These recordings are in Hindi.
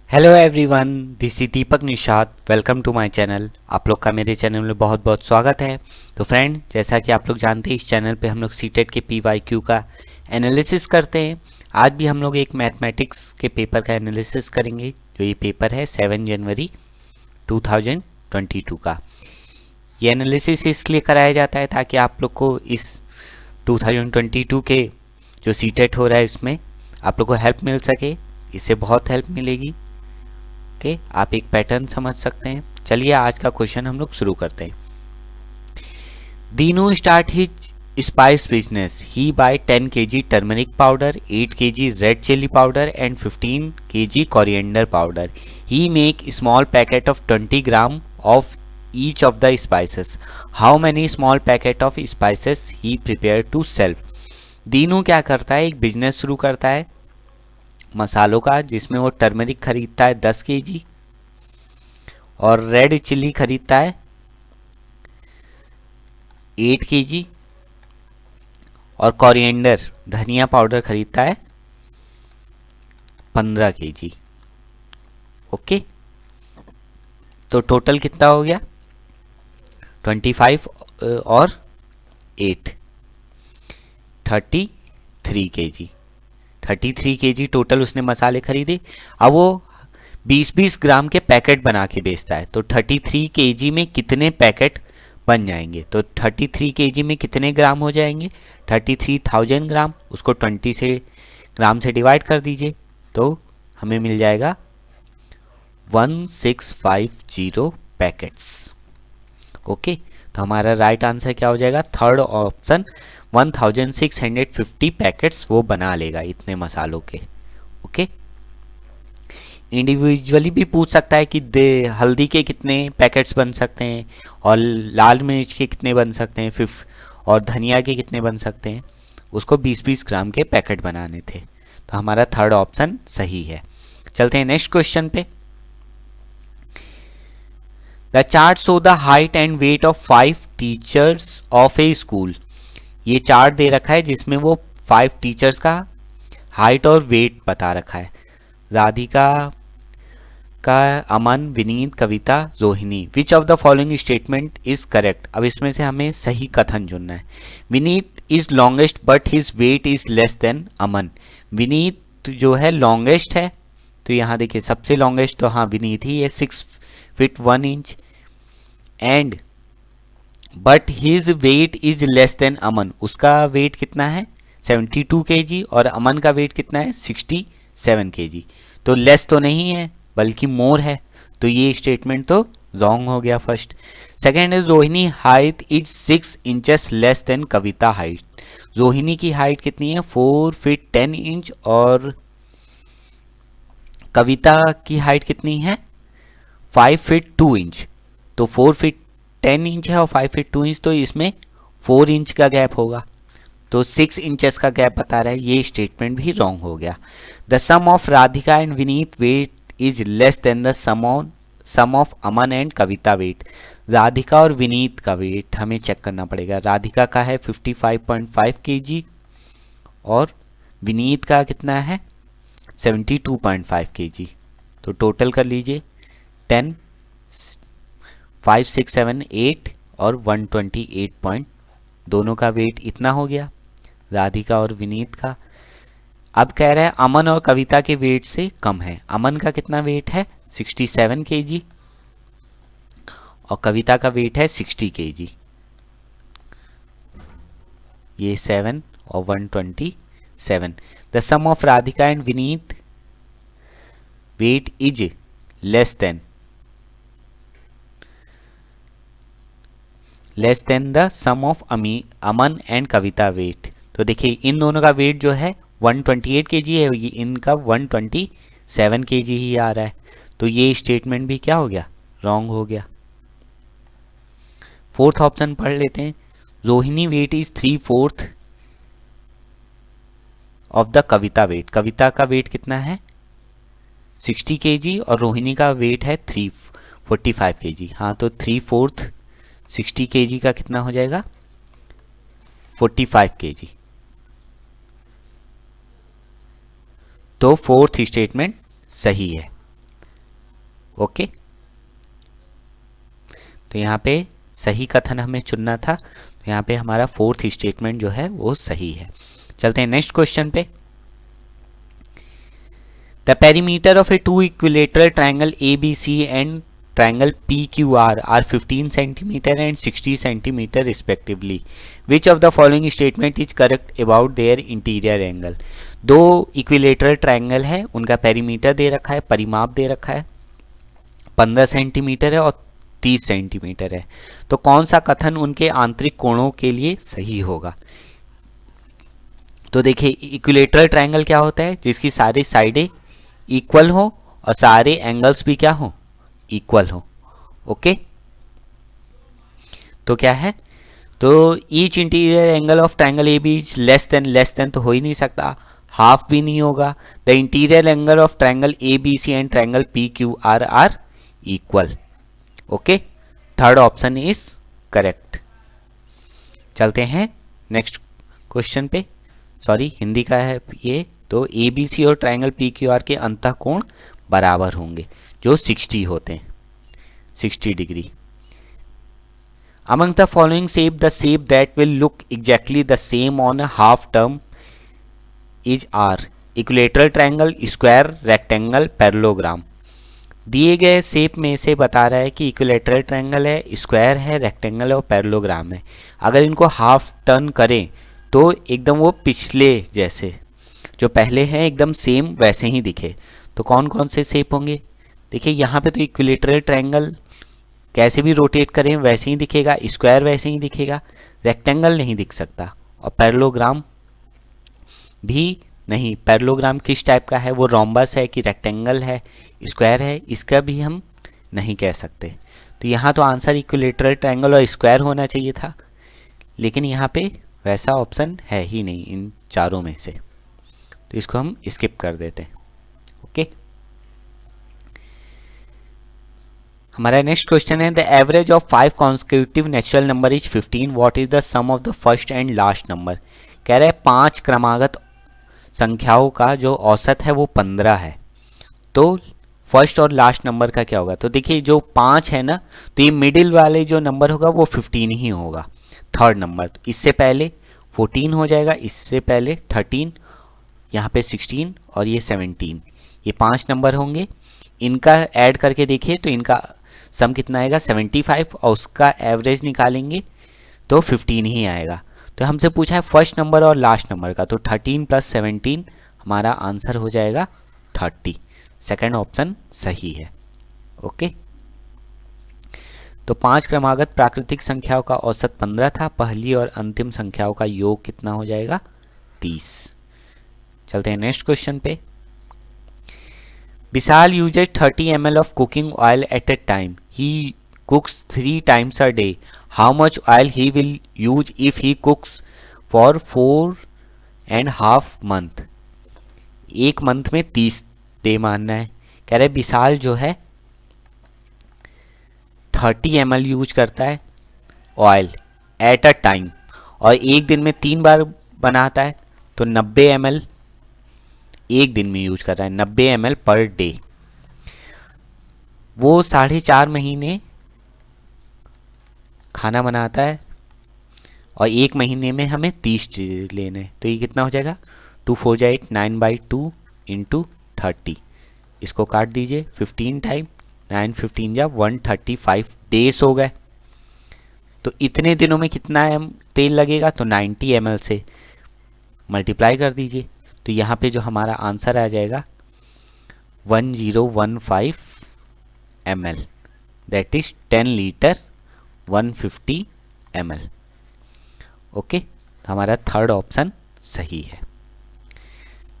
Hello everyone, this is Deepak Nishad. Welcome to my channel. आप लोग का मेरे चैनल में बहुत बहुत स्वागत है। तो फ्रेंड, जैसा कि आप लोग जानते हैं, इस चैनल पे हम लोग सीटेट के PYQ का एनालिसिस करते हैं। आज भी हम लोग एक मैथमेटिक्स के पेपर का एनालिसिस करेंगे। जो ये पेपर है 7 जनवरी 2022 का। ये एनालिसिस इसलिए कराया जाता है ताकि आप लोग को इस 2022 के जो सीटेट हो रहा है इसमें आप लोग को हेल्प मिल सके। इससे बहुत हेल्प मिलेगी के आप एक पैटर्न समझ सकते हैं। चलिए आज का क्वेश्चन हम लोग शुरू करते हैं। Dinu start his spice business. He buy 10 kg turmeric powder, 8 kg red chilli powder and 15 kg coriander powder. He make small packet of 20 gram of each of the spices. How many small packet of spices he prepared to sell? Dinu क्या करता है, एक बिजनेस शुरू करता है मसालों का, जिसमें वो टर्मरिक खरीदता है 10 kg और रेड चिली खरीदता है 8 kg और कोरिएंडर धनिया पाउडर खरीदता है 15 kg। ओके, तो टोटल कितना हो गया 25 और 8 33 kg। 33 kg टोटल उसने मसाले खरीदे। अब वो 20-20 ग्राम के पैकेट बना के बेचता है। तो 33 kg में कितने पैकेट बन जाएंगे? तो 33 kg में कितने ग्राम हो जाएंगे? 33,000 ग्राम। उसको 20 से ग्राम से डिवाइड कर दीजिए तो हमें मिल जाएगा 1650 पैकेट्स। ओके, तो हमारा राइट आंसर क्या हो जाएगा? थर्ड ऑप्शन 1650 पैकेट्स वो बना लेगा इतने मसालों के। ओके, इंडिविजुअली भी पूछ सकता है कि हल्दी के कितने पैकेट्स बन सकते हैं और लाल मिर्च के कितने बन सकते हैं और धनिया के कितने बन सकते हैं। उसको 20-20 ग्राम के पैकेट बनाने थे। तो हमारा थर्ड ऑप्शन सही है। चलते हैं नेक्स्ट क्वेश्चन पे। The chart show the height and weight of 5 teachers of A school. ये चार्ट दे रखा है जिसमें वो 5 टीचर्स का हाइट और वेट बता रखा है। राधिका का, Aman, Vineet, Kavita, Rohini. Which of the following statement is correct? अब इसमें से हमें सही कथन चुनना है। Vineet is longest but his weight is less than Aman. Vineet जो है लॉन्गेस्ट है, तो यहाँ देखिए सबसे लॉन्गेस्ट तो हाँ विनीत ही है, 6 feet 1 inch. And but his weight is less than Aman. उसका वेट कितना है 72 kg और अमन का वेट कितना है 67 kg। तो लेस तो नहीं है बल्कि मोर है। तो ये स्टेटमेंट तो रॉन्ग हो गया first. Second is Rohini height is 6 inches less than Kavita height. Rohini की हाइट कितनी है 4 फीट 10 इंच और कविता की हाइट कितनी है 5 फीट 2 इंच। तो 4 फीट 10 इंच है और 5 फीट 2 इंच, तो इसमें 4 इंच का गैप होगा। तो 6 इंचेस का गैप बता रहा है। ये स्टेटमेंट भी रॉन्ग हो गया। The sum of Radhika and Vineet weight is less than the sum of Aman and Kavita weight. Radhika और विनीत का वेट हमें चेक करना पड़ेगा। राधिका का है 55.5 kg और विनीत का कितना है 72.5 kg। तो टोटल कर लीजिए 10, 5, 6, 7, 8 और 128 दोनों का वेट इतना हो गया राधिका और विनीत का। अब कह रहा है अमन और कविता के वेट से कम है। अमन का कितना वेट है 67 kg और कविता का वेट है 60 kg। ये 7 और 127। The sum of Radhika and Vineet weight is less than the sum of Aman and Kavita weight. तो देखिए इन दोनों का वेट जो है 128 kg है, इनका 127 kg ही आ रहा है। तो ये स्टेटमेंट भी क्या हो गया रॉन्ग हो गया। फोर्थ ऑप्शन पढ़ लेते हैं। Rohini weight is 3/4 of the Kavita weight. Kavita का वेट कितना है 60 kg और रोहिणी का वेट है 345 kg। हाँ, तो 3/4 60 kg का कितना हो जाएगा 45 kg। तो फोर्थ स्टेटमेंट सही है। ओके, तो यहाँ पे सही कथन हमें चुनना था, तो यहाँ पे हमारा फोर्थ स्टेटमेंट जो है वो सही है। चलते हैं नेक्स्ट क्वेश्चन पे। The perimeter of a two equilateral triangle ABC and triangle PQR are 15 centimeter and 60 centimeter respectively. Which of the following statement is correct about their interior angle? दो इक्विलेटरल ट्रायंगल है, उनका पेरीमीटर दे रखा है, परिमाप दे रखा है, 15 सेंटीमीटर है और 30 सेंटीमीटर है। तो कौन सा कथन उनके आंतरिक कोणों के लिए सही होगा? तो देखिए, इक्विलेटरल ट्रायंगल क्या होता है? जिसकी सारी साइडें इक्वल हो और सारे एंगल्स भी क्या हो? इक्वल हो। ओके, तो क्या है? तो each interior angle of triangle A B is less than तो हो ही नहीं सकता, हाफ भी नहीं होगा। The interior angle of triangle A B C and triangle P Q R equal. Okay, third option is correct. चलते हैं नेक्स्ट क्वेश्चन पे। सॉरी, हिंदी का है ये। तो ए बी सी और ट्रायंगल पी क्यू आर के अंतः कोण बराबर होंगे, जो 60 होते हैं, 60 degree. Amongst the following shape, the shape that will look exactly the same on a half term is R. Equilateral triangle, square, rectangle, parallelogram. दिए गए शेप में से बता रहा है कि इक्विलेटरल ट्रायंगल है, स्क्वायर है, रेक्टेंगल है और पैरेललोग्राम है। अगर इनको हाफ टर्न करें तो एकदम वो पिछले जैसे, जो पहले हैं एकदम सेम वैसे ही दिखे। तो कौन कौन से शेप होंगे? देखिए, यहाँ पे तो इक्विलेटरल ट्रायंगल कैसे भी रोटेट करें वैसे ही दिखेगा, स्क्वायर वैसे ही दिखेगा, रेक्टेंगल नहीं दिख सकता और पैरेललोग्राम भी नहीं। पैरेललोग्राम किस टाइप का है? वो रोम्बस है कि रेक्टेंगल है, स्क्वायर है, इसका भी हम नहीं कह सकते। तो यहाँ तो आंसर इक्विलेटरल ट्रायंगल और स्क्वायर होना चाहिए था, लेकिन यहाँ पे वैसा ऑप्शन है ही नहीं इन चारों में से, तो इसको हम स्किप कर देते हैं। ओके, हमारा नेक्स्ट क्वेश्चन है the average of 5 consecutive natural number is 15, what is the sum of the first and last number. कह रहे हैं 5 क्रमागत संख्याओं का जो औसत है वो 15 है, तो फर्स्ट और लास्ट नंबर का क्या होगा? तो देखिए, जो 5 है ना, तो ये मिडिल वाले जो नंबर होगा वो 15 ही होगा, थर्ड नंबर। तो इससे पहले 14 हो जाएगा, इससे पहले 13, यहाँ पे 16 और ये 17, ये 5 नंबर होंगे। इनका ऐड करके देखिए तो इनका सम कितना आएगा? 75, और उसका एवरेज निकालेंगे तो 15 ही आएगा। तो हमसे पूछा है फर्स्ट नंबर और लास्ट नंबर का, तो 13 + 17 हमारा आंसर हो जाएगा 30। सेकंड ऑप्शन सही है। ओके, तो 5 क्रमागत प्राकृतिक संख्याओं का औसत 15 था, पहली और अंतिम संख्याओं का योग कितना हो जाएगा? 30। चलते हैं नेक्स्ट क्वेश्चन पे। विशाल uses 30 ml of cooking oil at a time. He cooks 3 times a day. How much oil he will use if he cooks for 4.5 month? एक मंथ में 30 डे मानना है। कह रहे विशाल जो है 30 ml यूज करता है ऑयल एट अ टाइम, और एक दिन में 3 बार बनाता है, तो 90 ml एक दिन में यूज कर रहा है, 90 ml पर डे। वो 4.5 महीने खाना बनाता है और एक महीने में हमें 30 लेने, तो ये कितना हो जाएगा? 2 4 जा 8, 9/2 × 30। इसको काट दीजिए, 15 टाइम 9 15 जा 135 डेज हो गए। तो इतने दिनों में कितना तेल लगेगा? तो 90 ml से मल्टीप्लाई कर दीजिए, तो यहाँ पे जो हमारा आंसर आ जाएगा 1015 ml, that is 10 litre 150 ml। Okay, तो हमारा थर्ड ऑप्शन सही है।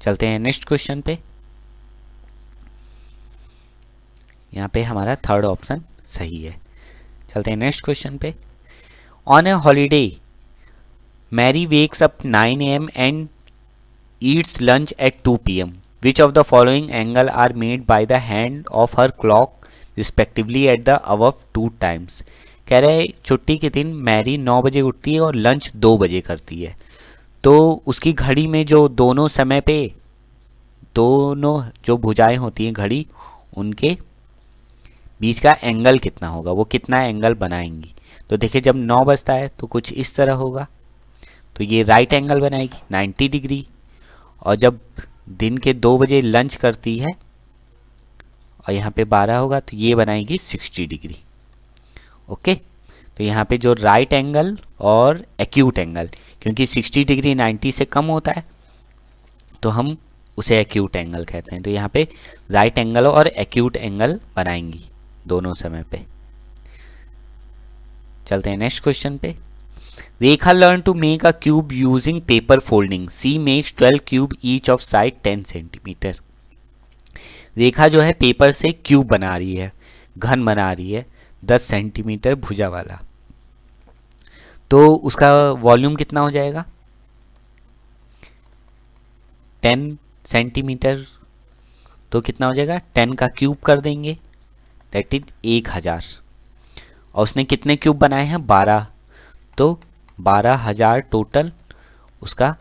चलते हैं नेक्स्ट क्वेश्चन पे। यहाँ पे हमारा थर्ड ऑप्शन सही है। चलते हैं नेक्स्ट क्वेश्चन पे। On a holiday Mary wakes up 9 AM and eats lunch at 2 PM. Which of the following angle are made by the hand of her clock respectively at the above 2 times? कह रहे छुट्टी के दिन मैरी 9 बजे उठती है और लंच 2 बजे करती है, तो उसकी घड़ी में जो दोनों समय पे दोनों जो भुजाएं होती हैं घड़ी, उनके बीच का एंगल कितना होगा, वो कितना एंगल बनाएंगी। तो देखिए जब 9 बजता है तो कुछ इस तरह होगा, तो ये राइट एंगल बनाएगी 90 डिग्री। और जब दिन के 2 बजे लंच करती है और यहाँ पे 12 होगा तो ये बनाएगी 60 डिग्री। ओके, तो यहाँ पे जो राइट एंगल और एक्यूट एंगल, क्योंकि 60 डिग्री 90 से कम होता है तो हम उसे एक्यूट एंगल कहते हैं। तो यहाँ पे राइट एंगल और एक्यूट एंगल बनाएंगी दोनों समय पे। चलते हैं नेक्स्ट क्वेश्चन पे। Rekha learn to make a cube using paper folding, she makes 12 cube each of side 10 centimetre. Rekha जो है पेपर से क्यूब बना रही है, घन बना रही है 10 सेंटीमीटर भुजा वाला। तो उसका वॉल्यूम कितना हो जाएगा, 10 सेंटीमीटर। तो कितना हो जाएगा, 10 का क्यूब कर देंगे, दैट इज 1000। और उसने कितने क्यूब बनाए हैं, 12, तो 12,000 टोटल उसका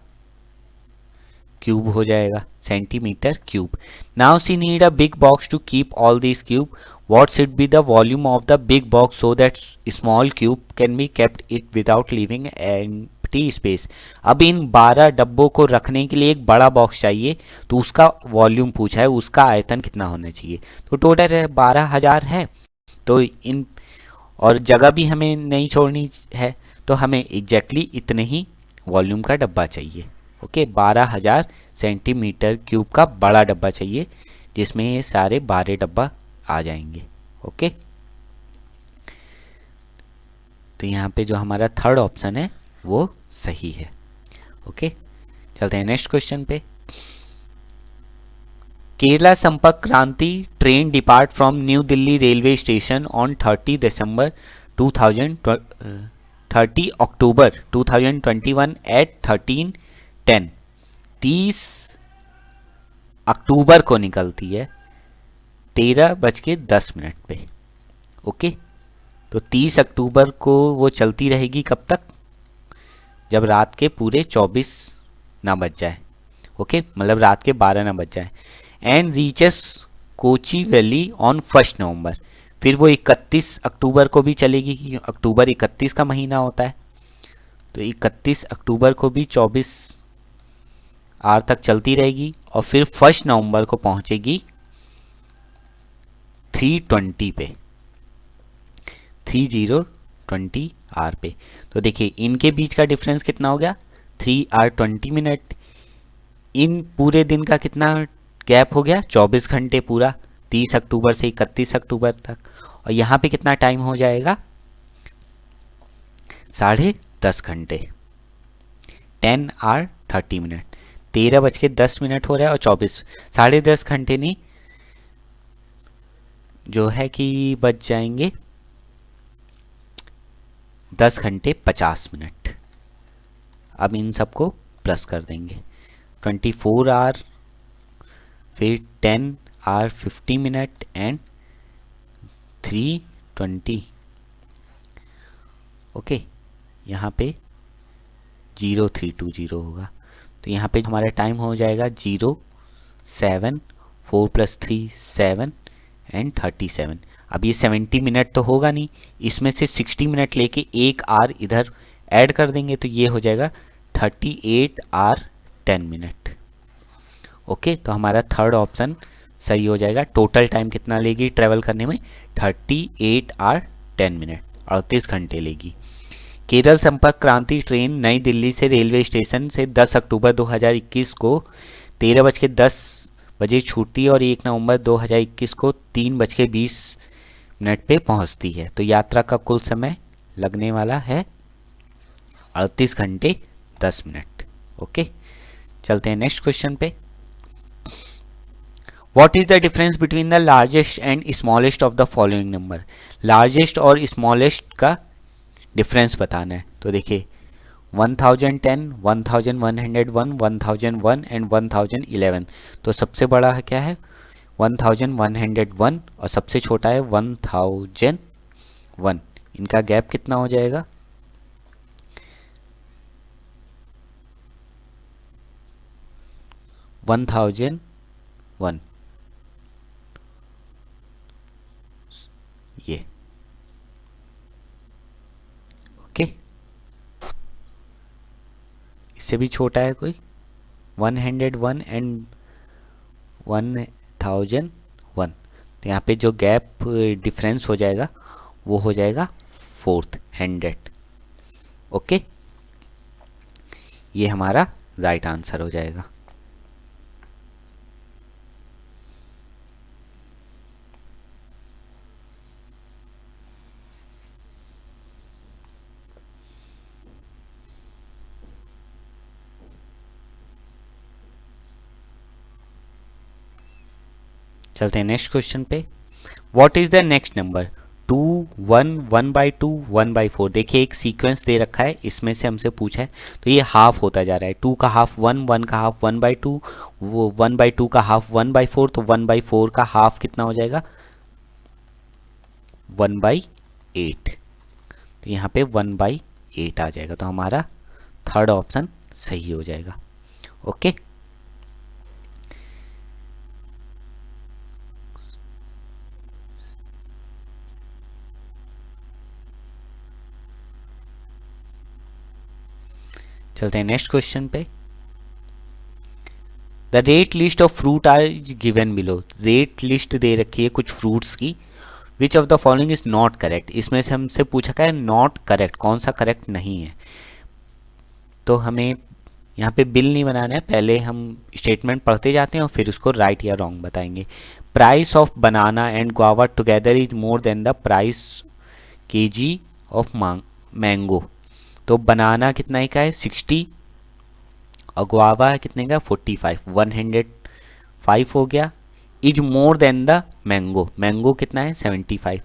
क्यूब हो जाएगा, centimetre cube. Now she need a big box to keep all this cube, what should be the volume of the big box so that small cube can be kept it without leaving empty space। अब इन 12 डब्बों को रखने के लिए एक बड़ा बॉक्स चाहिए, तो उसका वॉल्यूम पूछा है, उसका आयतन कितना होना चाहिए। तो टोटल है 12,000 है, तो इन और जगह भी हमें नहीं छोड़नी है, तो हमें एग्जैक्टली इतने ही वॉल्यूम का डब्बा चाहिए। ओके, 12,000 सेंटीमीटर क्यूब का बड़ा डब्बा चाहिए जिसमें ये सारे 12 डब्बा आ जाएंगे। ओके, तो यहाँ पे जो हमारा थर्ड ऑप्शन है वो सही है। ओके, चलते हैं नेक्स्ट क्वेश्चन पे। Kerala Sampark Kranti train depart from New Delhi railway station on 30 October 2021 at 13:10। 30 अक्टूबर को निकलती है 13:10 पे। ओके, तो 30 अक्टूबर को वो चलती रहेगी कब तक, जब रात के पूरे 24 ना बज जाए। ओके, मतलब रात के 12 ना बज जाए। And reaches Kochi valley on 1 नवंबर। फिर वो 31 अक्टूबर को भी चलेगी, क्योंकि अक्टूबर 31 का महीना होता है, तो 31 अक्टूबर को भी 24 आर तक चलती रहेगी। और फिर 1 नवंबर को पहुंचेगी 3:20 पे, 30:20 आर पे। तो देखिए इनके बीच का डिफरेंस कितना हो गया, 3 hour 20 minute। इन पूरे दिन का कितना गैप हो गया, 24 घंटे पूरा, 30 अक्टूबर से 31 अक्टूबर तक। और यहाँ पे कितना टाइम हो जाएगा, 10.5 घंटे, 10 hour 30 minute। 13:10 हो रहा है और 24, 10.5 घंटे नहीं, जो है कि बच जाएंगे 10 घंटे 50 मिनट। अब इन सबको प्लस कर देंगे, 24 आवर, फिर 10 hour 50 minute एंड 3:20। ओके, यहाँ पे 0320 होगा, तो यहाँ पे हमारा टाइम हो जाएगा 07, 4 + 3 7 एंड 37। अब ये 70 मिनट तो होगा नहीं, इसमें से 60 मिनट लेके 1 आवर इधर ऐड कर देंगे, तो ये हो जाएगा 38 hour 10 minute। ओके, तो हमारा थर्ड ऑप्शन सही हो जाएगा। टोटल टाइम कितना लेगी ट्रेवल करने में, 38 hour 10 minute, 38 घंटे लेगी। केरल संपर्क क्रांति ट्रेन नई दिल्ली से रेलवे स्टेशन से 10 अक्टूबर 2021 को 13:10 छूटती है और 1 नवंबर 2021 को 3:20 पे पहुंचती है। तो यात्रा का कुल समय लगने वाला है 38 घंटे 10 मिनट। ओके, चलते हैं नेक्स्ट क्वेश्चन पे। What is the difference between the largest and smallest of the following number? Largest और स्मॉलेस्ट का डिफरेंस बताना है। तो देखिए 1010, 1101, 1001 एंड 1011। तो सबसे बड़ा है क्या है 1101 और सबसे छोटा है 1001। इनका गैप कितना हो जाएगा, 1001। ये। ओके, इससे भी छोटा है कोई 101 एंड 1001, तो यहाँ पे जो गैप डिफरेंस हो जाएगा वो हो जाएगा 400। ओके, ये हमारा राइट आंसर हो जाएगा। चलते हैं नेक्स्ट क्वेश्चन पे। What is the next number? 2 1 1/2 1/4। देखिए एक सीक्वेंस दे रखा है, इसमें से हमसे पूछा है, तो ये हाफ होता जा रहा है। 2 का हाफ 1, 1 का हाफ 1/2, वो 1/2 का हाफ 1/4, तो 1/4 का हाफ कितना हो जाएगा? 1/8। तो यहाँ पे 1/8 आ जाएगा, तो हमारा थर्ड ऑप्शन सही हो जाएगा। ओके, चलते हैं नेक्स्ट क्वेश्चन पे। The rate list of fruit are given below. Rate list दे रखी है कुछ फ्रूट्स की। Which of the following is not correct. इसमें से हमसे पूछा क्या है? नॉट करेक्ट, कौन सा करेक्ट नहीं है। तो हमें यहाँ पे बिल नहीं बनाना है, पहले हम स्टेटमेंट पढ़ते जाते हैं और फिर उसको राइट या रॉन्ग बताएंगे। Price of banana and guava together is more than the price KG of mango. तो बनाना कितना का है? 60, और गुआवा कितने का? 45, 105 हो गया। Is more than the mango, mango कितना है? 75।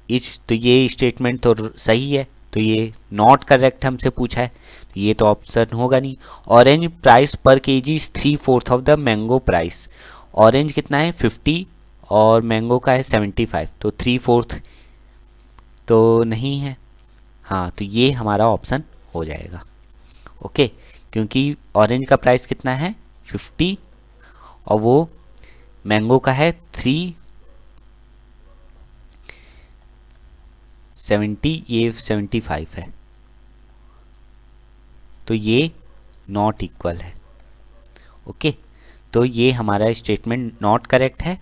इज, तो ये स्टेटमेंट तो सही है, तो ये नॉट करेक्ट हमसे पूछा है, तो ये तो ऑप्शन होगा नहीं। ऑरेंज प्राइस पर KG is 3/4 of the mango price. Orange कितना है? 50 और मैंगो का है 75, तो 3/4 तो नहीं है। हाँ, तो ये हमारा ऑप्शन हो जाएगा। ओके, क्योंकि ऑरेंज का प्राइस कितना है? 50 और वो मैंगो का है 370, ये 75 है, तो ये नॉट इक्वल है। ओके, तो ये हमारा स्टेटमेंट नॉट करेक्ट है,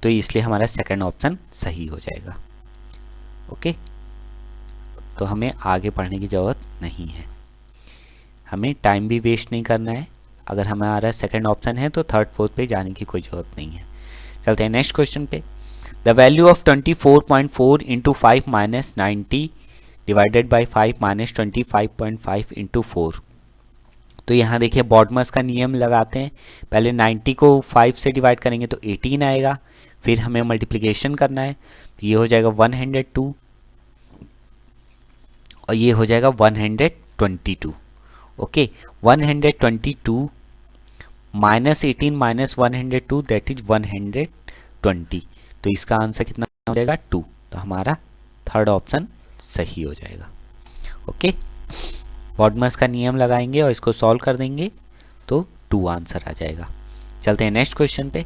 तो इसलिए हमारा सेकंड ऑप्शन सही हो जाएगा। ओके, तो हमें आगे पढ़ने की ज़रूरत नहीं है, हमें टाइम भी वेस्ट नहीं करना है। अगर हमारा सेकंड ऑप्शन है तो थर्ड फोर्थ पे जाने की कोई ज़रूरत नहीं है। चलते हैं नेक्स्ट क्वेश्चन पे। The value of 24.4 into 5 minus 90 divided by 5 minus 25.5 into 4। तो यहाँ देखिए बॉडमस का नियम लगाते हैं। पहले 90 को 5 से डिवाइड करेंगे तो 18 आएगा, फिर हमें मल्टीप्लिकेशन करना है, तो ये हो जाएगा 102 और ये हो जाएगा 122। Okay, 122 minus 18 minus 102 that is 120। तो इसका आंसर कितना हो जाएगा? 2। तो हमारा थर्ड ऑप्शन सही हो जाएगा। ओके, बॉडमस का नियम लगाएंगे और इसको सॉल्व कर देंगे तो 2 आंसर आ जाएगा। चलते हैं नेक्स्ट क्वेश्चन पे।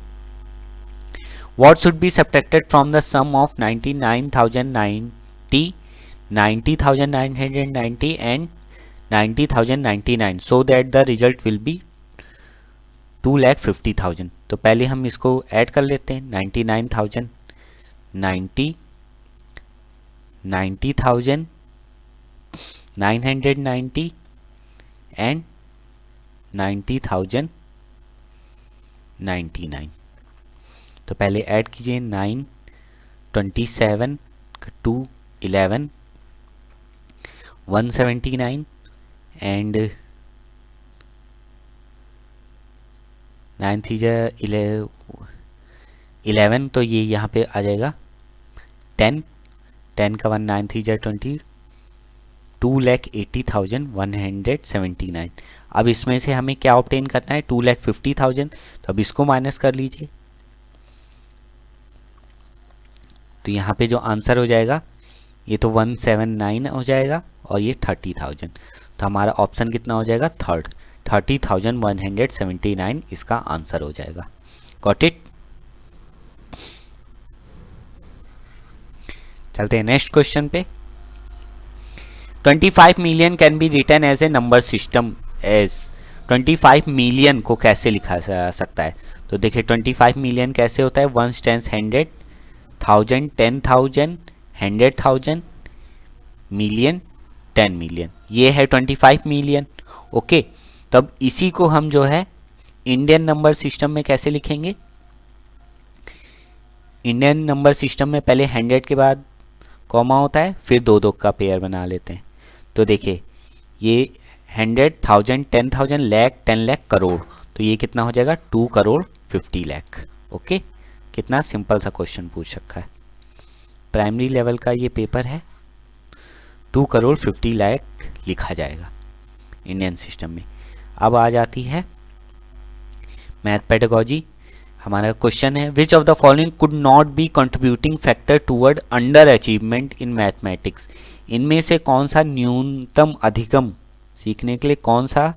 What should be subtracted from the sum of 99,090, 90,990 and 90,099 so that the result will be 2,50,000। तो पहले हम इसको ऐड कर लेते हैं। 99,090, 90,990 एंड 90,099। तो पहले ऐड कीजिए 9 27 2 11 179 एंड 9 3 11, तो ये यहाँ पे आ जाएगा 10 10 का 1 9 3 20, 2,80,179। अब इसमें से हमें क्या ऑब्टेन करना है? 2,50,000। तो अब इसको माइनस कर लीजिए, तो यहाँ पे जो आंसर हो जाएगा ये तो 179 हो जाएगा और ये 30,000। तो हमारा ऑप्शन कितना हो जाएगा? थर्ड, 30,179 इसका आंसर हो जाएगा। Got it? चलते हैं नेक्स्ट क्वेश्चन पे। 25 million can be written as a number system as. 25 million को कैसे लिखा जा सकता है? तो देखिए 25 मिलियन कैसे होता है, 1 टेंस 100, 1000 10,000, 100,000, मिलियन 10 मिलियन, ये है 25 मिलियन। ओके, तब इसी को हम जो है इंडियन नंबर सिस्टम में कैसे लिखेंगे? इंडियन नंबर सिस्टम में पहले 100 के बाद कॉमा होता है, फिर दो दो का पेयर बना लेते हैं। तो देखिए ये 100, 1000, 10,000, लाख, 10 लाख, करोड़, तो ये कितना हो जाएगा 2 करोड़ 50 लाख। ओके, कितना सिंपल सा क्वेश्चन पूछ रखा है, प्राइमरी लेवल का ये पेपर है। 2 करोड़ 50 लाख लिखा जाएगा इंडियन सिस्टम में। अब आ जाती है मैथ पेडागोजी। हमारा क्वेश्चन है which of the following could not be contributing factor toward under achievement in mathematics. इनमें से कौन सा न्यूनतम अधिकम सीखने के लिए कौन सा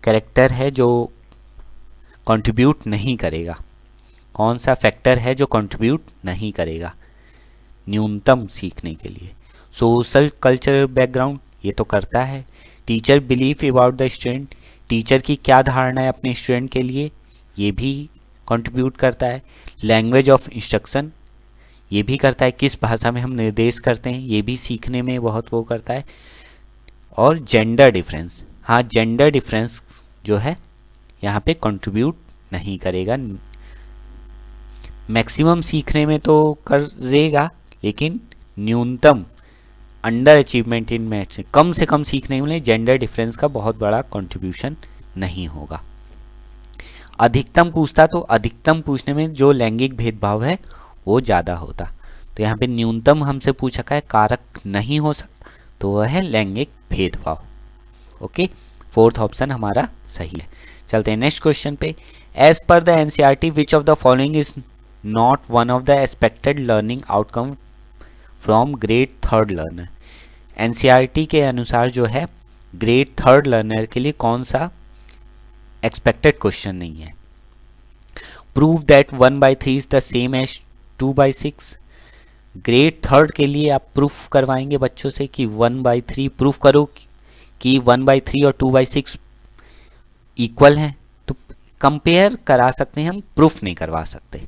कैरेक्टर है जो कंट्रीब्यूट नहीं करेगा? कौन सा फैक्टर है जो कंट्रीब्यूट नहीं करेगा न्यूनतम सीखने के लिए? सोशल कल्चरल बैकग्राउंड, ये तो करता है। Teacher belief about the student, teacher की क्या धारणा है अपने स्टूडेंट के लिए, ये भी कंट्रीब्यूट करता है। लैंग्वेज ऑफ इंस्ट्रक्शन, ये भी करता है, किस भाषा में हम निर्देश करते हैं, ये भी सीखने में बहुत वो करता है। और जेंडर डिफरेंस, हाँ जेंडर डिफरेंस जो है यहाँ पे कंट्रीब्यूट नहीं करेगा। मैक्सिमम सीखने में तो करेगा, लेकिन न्यूनतम अंडर अचीवमेंट इन मैथ्स से कम सीखने में जेंडर डिफरेंस का बहुत बड़ा कंट्रीब्यूशन नहीं होगा। अधिकतम पूछता तो अधिकतम पूछने में जो लैंगिक भेदभाव है वो ज़्यादा होता। तो यहाँ पे न्यूनतम हमसे पूछा है कारक नहीं हो सकता, तो वह है लैंगिक भेदभाव। ओके, फोर्थ ऑप्शन हमारा सही है। चलते हैं नेक्स्ट क्वेश्चन पे। As per the NCERT which of the following is not one of the expected learning outcome from grade third learner. NCERT के अनुसार जो है ग्रेड थर्ड लर्नर के लिए कौन सा एक्सपेक्टेड क्वेश्चन नहीं है? Prove that 1/3 is the same as 2/6। Grade third के लिए आप प्रूफ करवाएंगे बच्चों से कि 1/3 प्रूफ करो कि 1/3 और 2/6 इक्वल हैं, तो कंपेयर करा सकते हैं हम, प्रूफ नहीं करवा सकते।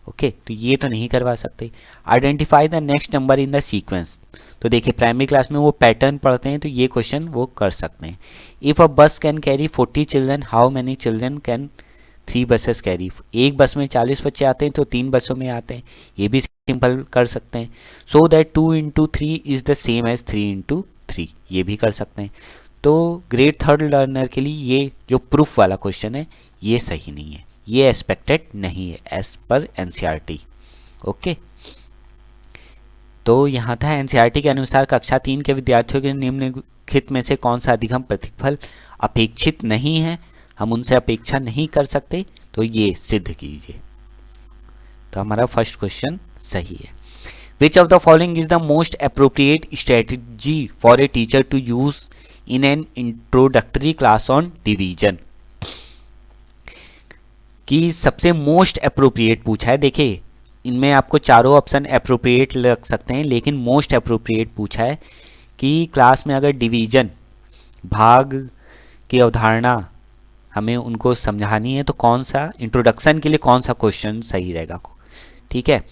ओके, तो ये तो नहीं करवा सकते। Identify the next number in the sequence, तो देखिए प्राइमरी क्लास में वो पैटर्न पढ़ते हैं, तो ये क्वेश्चन वो कर सकते हैं। इफ़ अ बस can carry 40 children, how many children can 3 buses carry. एक बस में 40 बच्चे आते हैं तो 3 बसों में आते हैं, ये भी सिंपल कर सकते हैं। So that 2 × 3 is the same as 3 × 3, ये भी कर सकते हैं। तो ग्रेड थर्ड लर्नर के लिए ये जो प्रूफ वाला क्वेश्चन है ये सही नहीं है, ये एक्सपेक्टेड नहीं है एज पर एनसीईआरटी। ओके, तो यहाँ था एनसीईआरटी के अनुसार कक्षा 3 के विद्यार्थियों के निम्नलिखित में से कौन सा अधिकतम प्रतिफल अपेक्षित नहीं है, हम उनसे अपेक्षा नहीं कर सकते, तो ये सिद्ध कीजिए। तो हमारा फर्स्ट क्वेश्चन सही है। Which of the following is the most appropriate strategy for a teacher to use in an introductory class on division. कि सबसे मोस्ट अप्रोप्रिएट पूछा है। देखिए इनमें आपको चारों ऑप्शन अप्रोप्रिएट लग सकते हैं, लेकिन मोस्ट अप्रोप्रिएट पूछा है कि क्लास में अगर डिवीजन भाग की अवधारणा हमें उनको समझानी है तो कौन सा इंट्रोडक्शन के लिए कौन सा क्वेश्चन सही रहेगा। ठीक है,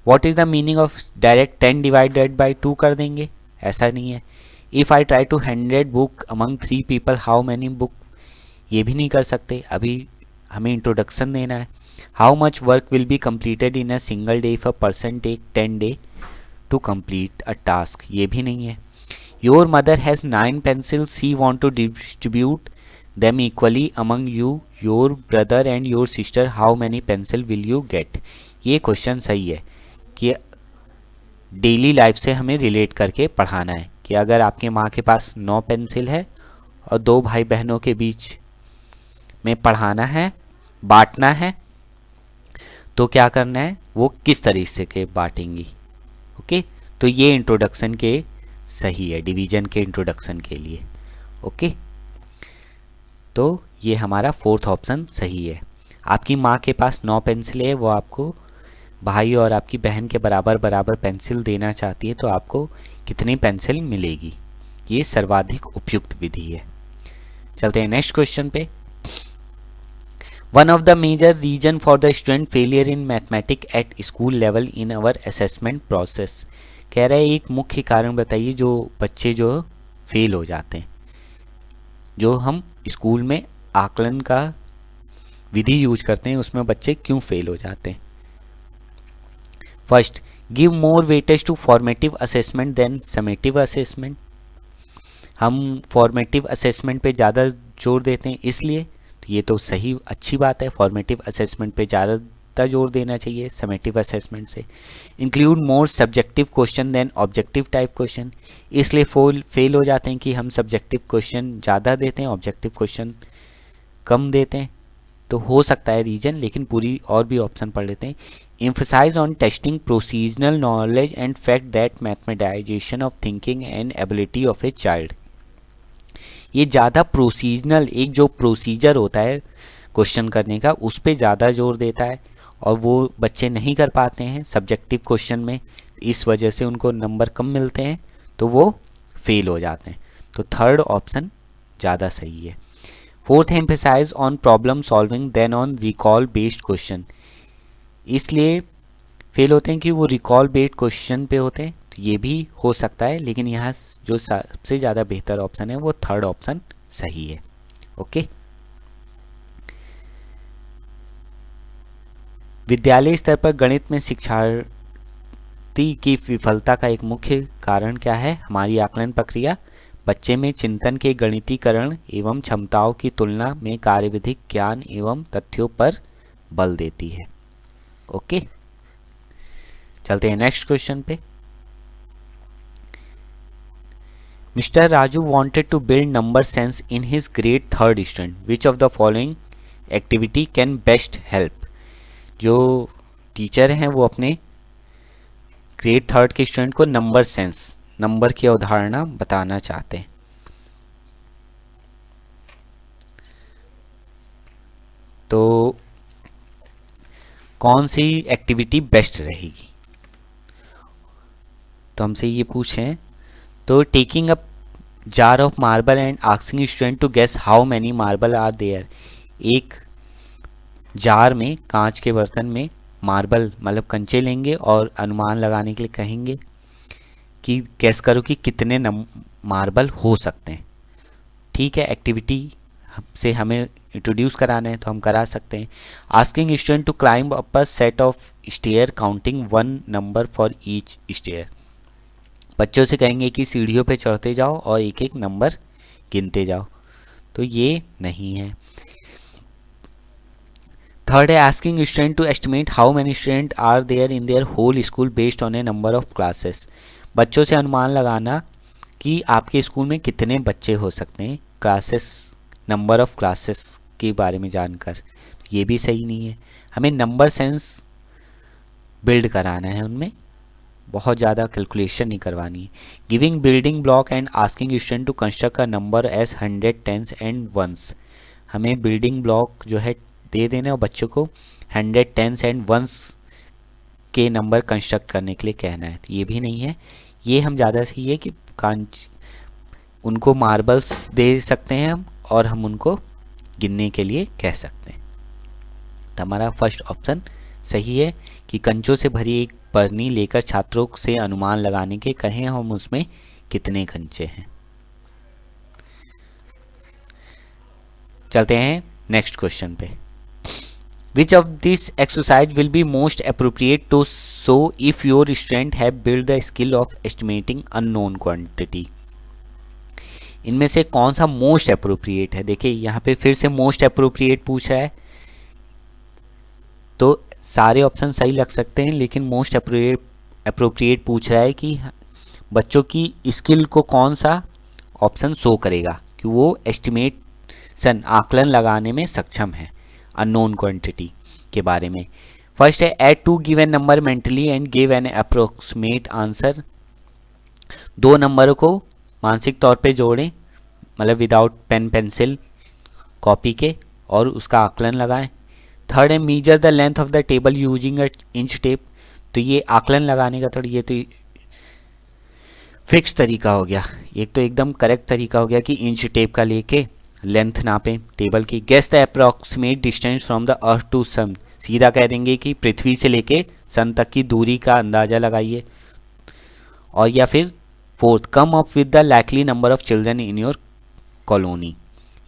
what is the meaning of direct 10 divided by 2 कर देंगे, ऐसा नहीं है। If I try to 100 book among 3 people how many book, ये भी नहीं कर सकते, अभी हमें इंट्रोडक्शन देना है। How much work will be completed in a single day if a person take 10 day to complete a task, ये भी नहीं है। Your mother has 9 pencils, she want to distribute them equally among you, your brother and your sister, how many pencil will you get। ये क्वेश्चन सही है कि डेली लाइफ से हमें रिलेट करके पढ़ाना है कि अगर आपके माँ के पास 9 पेंसिल है और 2 भाई बहनों के बीच में पढ़ाना है, बांटना है, तो क्या करना है, वो किस तरीके से के बांटेंगी। ओके, तो ये इंट्रोडक्शन के सही है, डिवीजन के इंट्रोडक्शन के लिए। ओके, तो ये हमारा फोर्थ ऑप्शन सही है। आपकी माँ के पास 9 पेंसिल है, वो आपको भाई और आपकी बहन के बराबर बराबर पेंसिल देना चाहती है तो आपको कितनी पेंसिल मिलेगी। ये सर्वाधिक उपयुक्त विधि है। चलते हैं नेक्स्ट क्वेश्चन पे। One of the major reason for the student failure in mathematics at school level in our assessment process. कह रहा है एक मुख्य कारण बताइए जो बच्चे जो फेल हो जाते हैं, जो हम स्कूल में आकलन का विधि यूज करते हैं उसमें बच्चे क्यों फेल हो जाते हैं। First, give more weightage to formative assessment than summative assessment. हम फॉर्मेटिव असेसमेंट पे ज़्यादा जोर देते हैं इसलिए, तो ये तो सही अच्छी बात है, फॉर्मेटिव असेसमेंट पे ज़्यादा जोर देना चाहिए समेटिव असेसमेंट से। Include more subjective question than objective type question, इसलिए फेल हो जाते हैं कि हम सब्जेक्टिव क्वेश्चन ज़्यादा देते हैं, ऑब्जेक्टिव क्वेश्चन कम देते हैं। तो हो सकता है रीजन, लेकिन पूरी और भी ऑप्शन पढ़ लेते हैं। Emphasize on testing procedural knowledge and fact that mathematization of thinking and ability of a child। ये ज़्यादा प्रोसीजनल, एक जो प्रोसीजर होता है क्वेश्चन करने का उस पर ज़्यादा जोर देता है और वो बच्चे नहीं कर पाते हैं सब्जेक्टिव क्वेश्चन में, इस वजह से उनको नंबर कम मिलते हैं तो वो फेल हो जाते हैं। तो थर्ड ऑप्शन ज़्यादा सही है। Fourth, emphasize on problem solving than on recall based question, इसलिए फेल होते हैं कि वो रिकॉल बेस्ड क्वेश्चन पे होते हैं। तो ये भी हो सकता है, लेकिन यहाँ जो सबसे ज़्यादा बेहतर ऑप्शन है वो थर्ड ऑप्शन सही है। ओके, विद्यालय स्तर पर गणित में शिक्षार्थी की विफलता का एक मुख्य कारण क्या है। हमारी आकलन प्रक्रिया बच्चे में चिंतन के गणितीकरण एवं क्षमताओं की तुलना में कार्यविधिक ज्ञान एवं तथ्यों पर बल देती है। ओके, चलते हैं नेक्स्ट क्वेश्चन पे। Mister Raju wanted to build number sense in his grade third student, which of the following activity can best help. जो टीचर हैं वो अपने ग्रेड थर्ड के स्टूडेंट को नंबर सेंस, नंबर की अवधारणा बताना चाहते हैं। तो कौन सी एक्टिविटी बेस्ट रहेगी, तो हमसे ये पूछें तो taking a jar of marble and asking student to guess how many marble are there. एक जार में, कांच के बर्तन में मार्बल मतलब कंचे लेंगे और अनुमान लगाने के लिए कहेंगे कि गेस करो कि कितने मार्बल हो सकते हैं। ठीक है, एक्टिविटी से हमें इंट्रोड्यूस कराना है तो हम करा सकते हैं। Asking student to climb up a set of stair counting one number for each stair. बच्चों से कहेंगे कि सीढ़ियों पे चढ़ते जाओ और एक एक नंबर गिनते जाओ, तो ये नहीं है। थर्ड है asking student to estimate how many student are there in their whole school based on a number of classes. बच्चों से अनुमान लगाना कि आपके स्कूल में कितने बच्चे हो सकते हैं, क्लासेस, नंबर ऑफ क्लासेस के बारे में जानकर। ये भी सही नहीं है, हमें नंबर सेंस बिल्ड कराना है, उनमें बहुत ज़्यादा कैलकुलेशन नहीं करवानी है। Giving building block and asking student to construct a number as 100, 10 and 1s। हमें बिल्डिंग ब्लॉक जो है दे देना और बच्चों को 100, 10 एंड 1s के नंबर कंस्ट्रक्ट करने के लिए कहना है। तो ये भी नहीं है। ये हम ज़्यादा सही है कि उनको मार्बल्स दे सकते हैं हम और हम उनको गिनने के लिए कह सकते हैं। तो हमारा फर्स्ट ऑप्शन सही है कि कंचों से भरी एक बरनी लेकर छात्रों से अनुमान लगाने के कहें हम उसमें कितने कंचे हैं। चलते हैं नेक्स्ट क्वेश्चन पे। Which of this exercise will be most appropriate to show if your student have built the skill of estimating unknown quantity? इनमें से कौन सा मोस्ट अप्रोप्रिएट है। देखिए यहाँ पे फिर से मोस्ट अप्रोप्रिएट पूछ रहा है, तो सारे ऑप्शन सही लग सकते हैं, लेकिन मोस्ट अप्रोप्रिएट पूछ रहा है कि बच्चों की स्किल को कौन सा ऑप्शन शो करेगा कि वो एस्टिमेशन, आकलन लगाने में सक्षम है अननोन क्वांटिटी के बारे में। फर्स्ट है add to given number mentally and give an approximate answer. दो नंबरों को मानसिक तौर पे जोड़ें, मतलब विदाउट पेन पेंसिल कॉपी के, और उसका आकलन लगाएं। थर्ड है measure the length of the table using a inch tape. तो ये आकलन लगाने का थोड़ा, ये तो फिक्स तरीका हो गया। एक तो एकदम करेक्ट तरीका हो गया कि इंच टेप का लेके लेंथ नापें टेबल की। Guess the approximate distance from the earth to sun, सीधा कह देंगे कि पृथ्वी से लेके सन तक की दूरी का अंदाज़ा लगाइए। और या फिर fourth, come up with the likely number of children in your colony,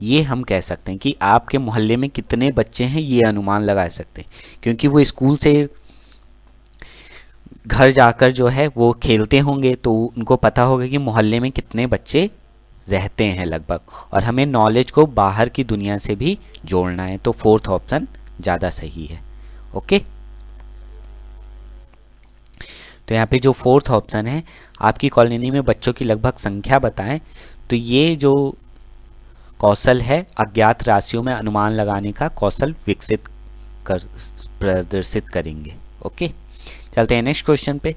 ये हम कह सकते हैं कि आपके मोहल्ले में कितने बच्चे हैं, ये अनुमान लगा सकते हैं, क्योंकि वो स्कूल से घर जाकर जो है वो खेलते होंगे तो उनको पता होगा कि मोहल्ले में कितने बच्चे रहते हैं लगभग, और हमें नॉलेज को बाहर की दुनिया से भी जोड़ना है, तो फोर्थ ऑप्शन ज़्यादा सही है। ओके, तो यहाँ पे जो फोर्थ ऑप्शन है, आपकी कॉलोनी में बच्चों की लगभग संख्या बताएं, तो ये जो कौशल है अज्ञात राशियों में अनुमान लगाने का कौशल विकसित कर प्रदर्शित करेंगे। ओके, चलते हैं नेक्स्ट क्वेश्चन पे।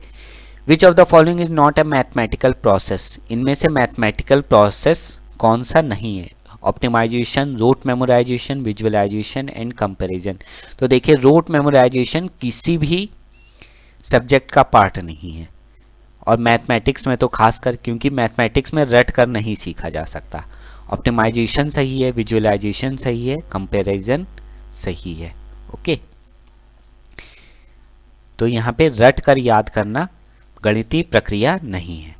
Which of the following is not a mathematical process, इनमें से मैथमेटिकल प्रोसेस कौन सा नहीं है? Optimization, rote memorization, visualization and comparison. तो देखिए, रोट मेमोराइजेशन किसी भी सब्जेक्ट का पार्ट नहीं है, और मैथमेटिक्स में तो खासकर, क्योंकि मैथमेटिक्स में रट कर नहीं सीखा जा सकता। ऑप्टिमाइजेशन सही है, विजुअलाइजेशन सही है, कंपैरिजन सही है। ओके, तो यहाँ पे रट कर याद करना गणितीय प्रक्रिया नहीं है।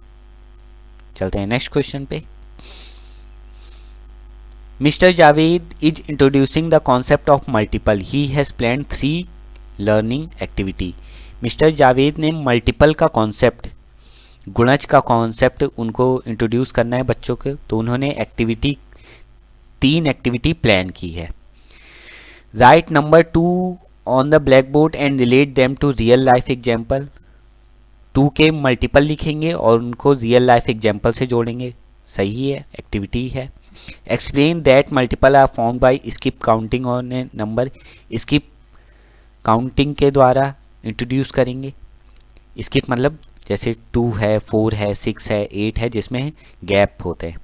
चलते हैं नेक्स्ट क्वेश्चन पे। Mister Javed is introducing the concept of multiple, he has planned 3 learning activity. Mister Javed ने मल्टीपल का कॉन्सेप्ट, गुणज का कॉन्सेप्ट उनको इंट्रोड्यूस करना है बच्चों को, तो उन्होंने 3 एक्टिविटी प्लान की है। Write number 2 on the blackboard and relate them to real life example. 2 के मल्टीपल लिखेंगे और उनको रियल लाइफ एग्जाम्पल से जोड़ेंगे, सही है, एक्टिविटी है। Explain that multiple are found by skip counting on a number, skip counting के द्वारा इंट्रोड्यूस करेंगे। स्किप मतलब जैसे 2 है, 4 है, 6 है, 8 है, जिसमें गैप होते हैं।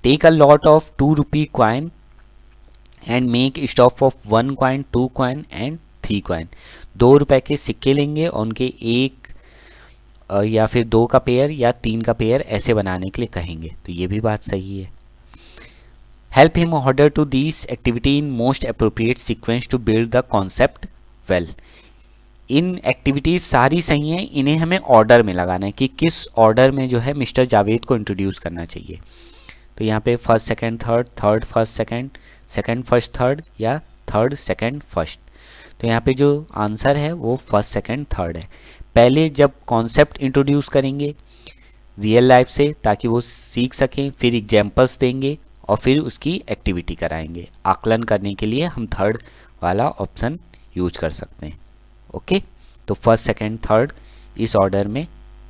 Take a lot of 2 rupee coin and make stock of 1 coin, 2 coin and 3 coin. 2 रुपए के सिक्के लेंगे और उनके 1 या फिर 2 का पेयर या 3 का पेयर ऐसे बनाने के लिए कहेंगे, तो ये भी बात सही है। Help him order to this activity in most appropriate sequence to build the concept well. इन एक्टिविटीज सारी सही हैं, इन्हें हमें ऑर्डर में लगाना है कि किस ऑर्डर में जो है मिस्टर जावेद को इंट्रोड्यूस करना चाहिए। तो यहाँ पे first second third, third first second, second first third या थर्ड सेकंड फर्स्ट। तो यहाँ पे जो आंसर है वो फर्स्ट सेकंड थर्ड है। पहले जब कॉन्सेप्ट इंट्रोड्यूस करेंगे रियल लाइफ से ताकि वो सीख सकें, फिर एग्जाम्पल्स देंगे और फिर उसकी एक्टिविटी कराएंगे। आकलन करने के लिए हम थर्ड वाला ऑप्शन यूज कर सकते हैं। ओके, तो फर्स्ट सेकंड थर्ड इस ऑर्डर में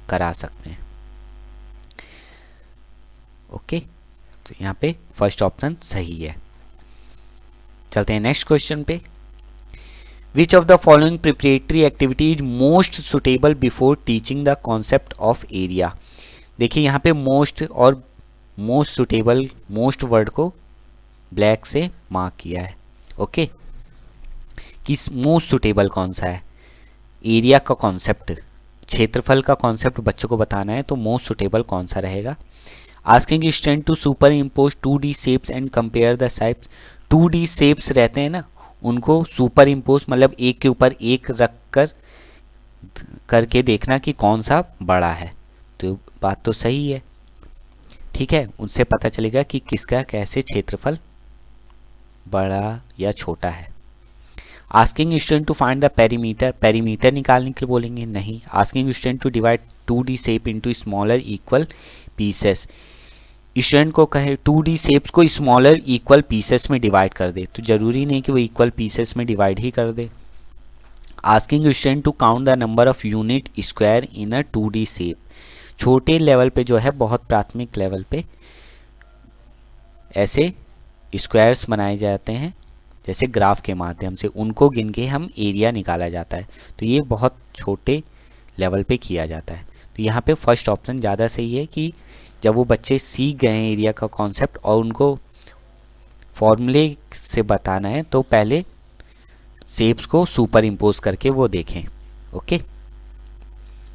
करा सकते हैं। ओके, तो यहाँ पे फर्स्ट ऑप्शन सही है। चलते हैं नेक्स्ट क्वेश्चन पे। Which of the following preparatory activity is most suitable before teaching the concept of area. देखिए यहाँ पे मोस्ट और मोस्ट सुटेबल, मोस्ट वर्ड को ब्लैक से मार्क किया है। ओके, कि मोस्ट सुटेबल कौन सा है? एरिया का कॉन्सेप्ट, क्षेत्रफल का कॉन्सेप्ट बच्चों को बताना है, तो मोस्ट सुटेबल कौन सा रहेगा? Asking student to superimpose 2D shapes and compare the shapes. 2D shapes रहते हैं ना, उनको सुपर इम्पोज मतलब एक के ऊपर एक रख कर करके देखना कि कौन सा बड़ा है। तो बात तो सही है, ठीक है, उनसे पता चलेगा कि किसका कैसे क्षेत्रफल बड़ा या छोटा है। Asking student to find the perimeter, perimeter निकालने के लिए बोलेंगे, नहीं। Asking student to divide 2D shape into smaller equal pieces, student को कहे 2D शेप्स को स्मॉलर इक्वल पीसेस में डिवाइड कर दे, तो जरूरी नहीं कि वो इक्वल पीसेस में डिवाइड ही कर दे। Asking student to count the number of unit square in a 2D shape, छोटे लेवल पे जो है, बहुत प्राथमिक लेवल पे ऐसे स्क्वायर्स बनाए जाते हैं जैसे ग्राफ के माध्यम से, उनको गिन के हम एरिया निकाला जाता है, तो ये बहुत छोटे लेवल पे किया जाता है। तो यहाँ पे फर्स्ट ऑप्शन ज़्यादा सही है कि जब वो बच्चे सीख गए हैं एरिया का कॉन्सेप्ट और उनको फॉर्मूले से बताना है, तो पहले शेप्स को सुपर इम्पोज करके वो देखें। ओके,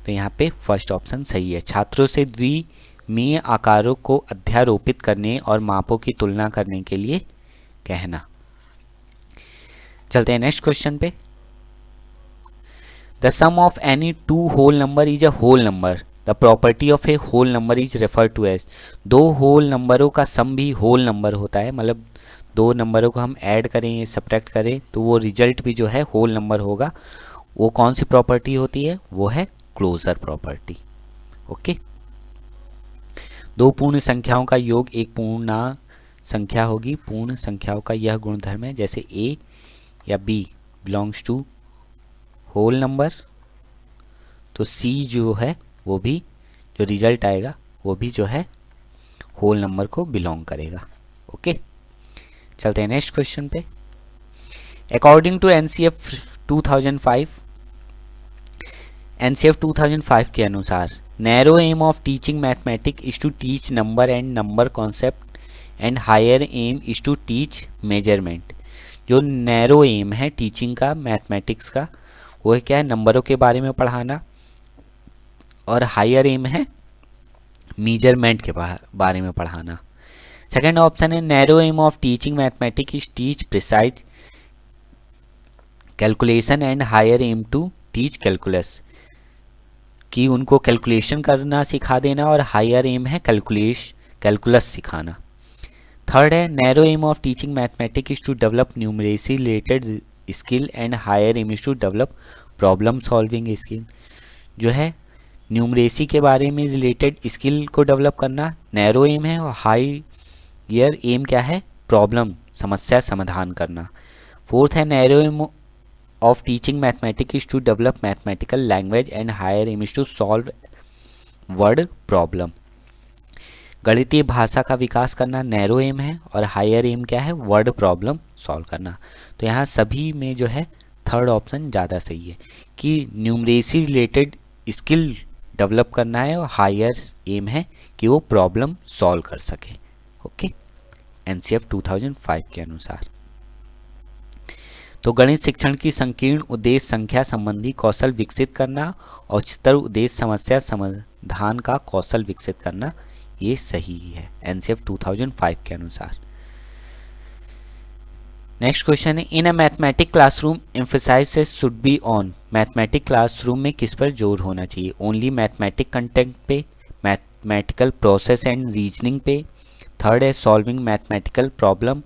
तो यहाँ पे फर्स्ट ऑप्शन सही है। छात्रों से द्विमीय आकारों को अध्यारोपित करने और मापों की तुलना करने के लिए कहना। चलते हैं नेक्स्ट क्वेश्चन पे। The sum of any two whole number is a whole number. The property of a whole number is refer to as. दो होल नंबरों का सम भी होल नंबर होता है, मतलब दो नंबरों को हम ऐड करें सब्ट्रैक्ट करें तो वो रिजल्ट भी जो है होल नंबर होगा। वो कौन सी प्रॉपर्टी होती है? वो है क्लोजर प्रॉपर्टी। ओके, दो पूर्ण संख्याओं का योग एक पूर्णांक संख्या होगी। पूर्ण संख्याओं का यह गुणधर्म है, जैसे a या b belongs to whole number, तो c जो है वो भी जो रिजल्ट आएगा वो भी जो है होल नंबर को बिलोंग करेगा। ओके, चलते हैं नेक्स्ट क्वेश्चन पे। अकॉर्डिंग टू एनसीएफ 2005 के अनुसार narrow aim of teaching mathematics is to teach number and number concept and higher aim is to teach measurement. जो नैरो एम है टीचिंग का मैथमेटिक्स का, वो क्या है? नंबरों के बारे में पढ़ाना, और हायर एम है मेजरमेंट के बारे में पढ़ाना। सेकेंड ऑप्शन है narrow aim of teaching mathematics is teach precise calculation and higher aim to teach calculus, कि उनको कैलकुलेशन करना सिखा देना, और हायर एम है कैलकुलस सिखाना। थर्ड है narrow aim of teaching mathematics is to develop numeracy related skill and higher aim is to develop problem solving skill. जो है न्यूमरेसी के बारे में रिलेटेड स्किल को डेवलप करना नैरो एम है, और हायर एम क्या है? प्रॉब्लम समस्या समाधान करना। फोर्थ है narrow aim of teaching mathematics is to develop mathematical language and higher aim is to solve word problem। गणितीय भाषा का विकास करना नैरो एम है, और हायर एम क्या है? वर्ड प्रॉब्लम सॉल्व करना। तो यहाँ सभी में जो है थर्ड ऑप्शन ज़्यादा सही है कि न्यूमरेसी रिलेटेड स्किल डेवलप करना है, और हायर एम है कि वो प्रॉब्लम सॉल्व कर सके। ओके, एनसीएफ 2005 के अनुसार। तो गणित शिक्षण की संकीर्ण उद्देश्य संख्या संबंधी कौशल विकसित करना और उच्चतर उद्देश्य समस्या समाधान का कौशल विकसित करना, ये सही है एनसीएफ 2005 के अनुसार। Next question is in a mathematic classroom emphasis should be on. Mathematic classroom में किस पर जोर होना चाहिए? ओनली मैथमेटिक कंटेंट पे, मैथमेटिकल प्रोसेस एंड रीजनिंग पे, थर्ड है सॉल्विंग मैथमेटिकल प्रॉब्लम,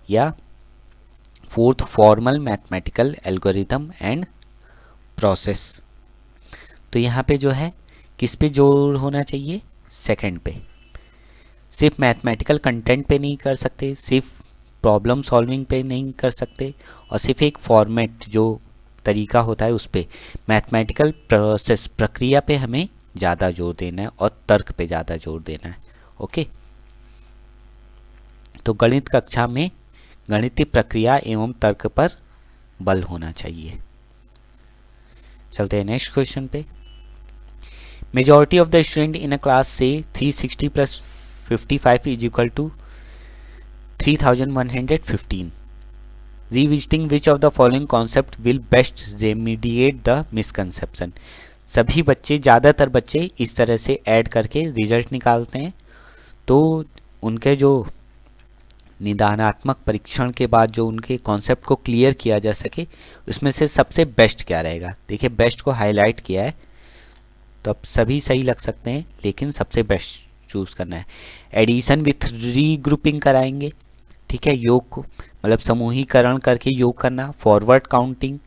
या fourth formal mathematical algorithm and process. तो यहाँ पे जो है किस पे जोर होना चाहिए? सेकंड पे। सिर्फ मैथमेटिकल कंटेंट पे नहीं कर सकते, सिर्फ प्रॉब्लम सॉल्विंग पे नहीं कर सकते, और सिर्फ एक फॉर्मेट जो तरीका होता है उस पे, मैथमेटिकल प्रोसेस प्रक्रिया पे हमें ज़्यादा जोर देना है और तर्क पे ज़्यादा जोर देना है। ओके, तो गणित कक्षा में गणितीय प्रक्रिया एवं तर्क पर बल होना चाहिए। चलते हैं नेक्स्ट क्वेश्चन पे। Majority of the student in a class से 360 plus 55 is equal to 3115। Revisiting which of the following concept will best remediate the misconception. सभी बच्चे, ज़्यादातर बच्चे इस तरह से ऐड करके रिजल्ट निकालते हैं, तो उनके जो निदानात्मक परीक्षण के बाद जो उनके कॉन्सेप्ट को क्लियर किया जा सके, उसमें से सबसे बेस्ट क्या रहेगा? देखिए बेस्ट को हाईलाइट किया है, तो अब सभी सही लग सकते हैं, लेकिन सबसे बेस्ट चूज़ करना है। एडिशन विथ रीग्रुपिंग कराएंगे, ठीक है, योग को मतलब समूहीकरण करके योग करना, forward counting,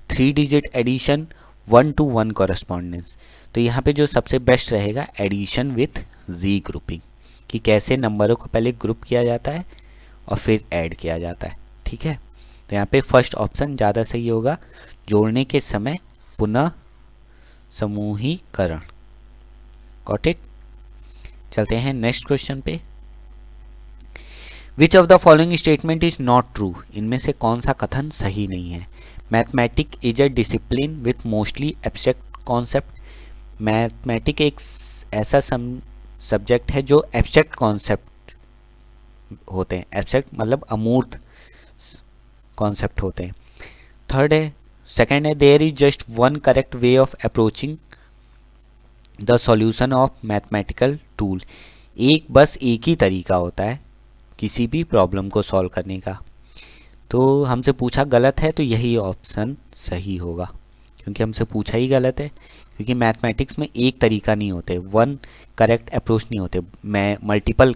3 digit addition, 1 to 1 correspondence. तो यहाँ पे जो सबसे बेस्ट रहेगा एडिशन विथ रीग्रुपिंग, कि कैसे नंबरों को पहले ग्रुप किया जाता है और फिर ऐड किया जाता है। ठीक है, तो यहाँ पे फर्स्ट ऑप्शन ज़्यादा सही होगा, जोड़ने के समय पुनः समूहीकरण। Got it. चलते हैं नेक्स्ट क्वेश्चन पे। Which of the following statement is not true. इनमें से कौन सा कथन सही नहीं है? Mathematic is a discipline with mostly abstract concept. Mathematic एक ऐसा सब्जेक्ट है जो एब्स्ट्रैक्ट कॉन्सेप्ट होते हैं, एब्स्ट्रैक्ट मतलब अमूर्त कॉन्सेप्ट होते हैं। थर्ड है, सेकंड है there is just one correct way of approaching the solution of mathematical tool, बस एक ही तरीका होता है किसी भी प्रॉब्लम को सॉल्व करने का। तो हमसे पूछा गलत है तो यही ऑप्शन सही होगा, क्योंकि हमसे पूछा ही गलत है। क्योंकि मैथमेटिक्स में एक तरीका नहीं होते, वन करेक्ट अप्रोच नहीं होते, मल्टीपल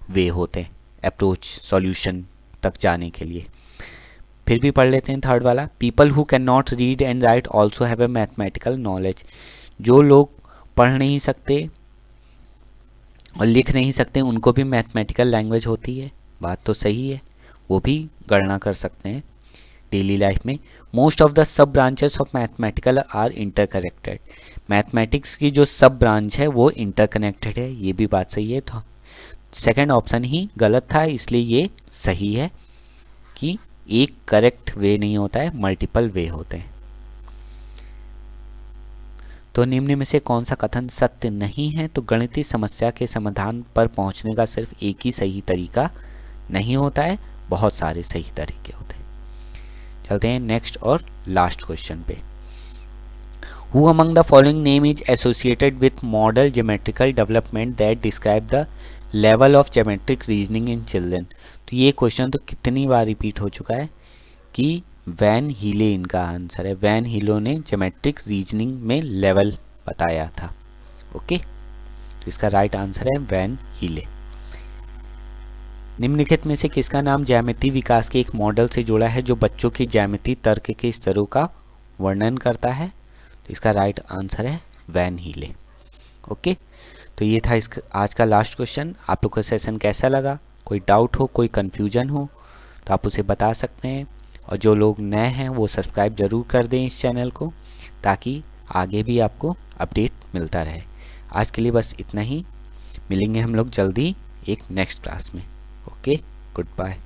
वे होते हैं अप्रोच सॉल्यूशन तक जाने के लिए। फिर भी पढ़ लेते हैं थर्ड वाला। People who can not read and right also have a mathematical knowledge, जो लोग पढ़ नहीं सकते और लिख नहीं सकते उनको भी मैथमेटिकल लैंग्वेज होती है। बात तो सही है, वो भी गणना कर सकते हैं डेली लाइफ में। Most of the sub branches of mathematical are interconnected, mathematics की जो सब ब्रांच है वो इंटरकनेक्टेड है, ये भी बात सही है। तो सेकंड ऑप्शन ही गलत था, इसलिए ये सही है कि एक करेक्ट वे नहीं होता है, मल्टीपल वे होते हैं। तो निम्न में से कौन सा कथन सत्य नहीं है? तो गणितीय समस्या के समाधान पर पहुंचने का सिर्फ एक ही सही तरीका नहीं होता है, बहुत सारे सही तरीके होते हैं। चलते हैं नेक्स्ट और लास्ट क्वेश्चन पे। Who among the following name is associated with model geometrical development that describe the level of geometric reasoning in children? तो ये क्वेश्चन तो कितनी बार रिपीट हो चुका है कि वैन हीले इनका आंसर है। वैन हीलो ने ज्योमेट्रिक रीजनिंग में लेवल बताया था। ओके, तो इसका राइट आंसर है वैन हीले। निम्नलिखित में से किसका नाम ज्यामिति विकास के एक मॉडल से जुड़ा है जो बच्चों की ज्यामिति तर्क के स्तरों का वर्णन करता है? तो इसका राइट आंसर है वैन हीले। ओके, तो ये था आज का लास्ट क्वेश्चन। आप लोग का सेशन कैसा लगा? कोई डाउट हो, कोई कन्फ्यूजन हो तो आप उसे बता सकते हैं। और जो लोग नए हैं वो सब्सक्राइब ज़रूर कर दें इस चैनल को, ताकि आगे भी आपको अपडेट मिलता रहे। आज के लिए बस इतना ही, मिलेंगे हम लोग जल्दी एक नेक्स्ट क्लास में। Okay, good bye.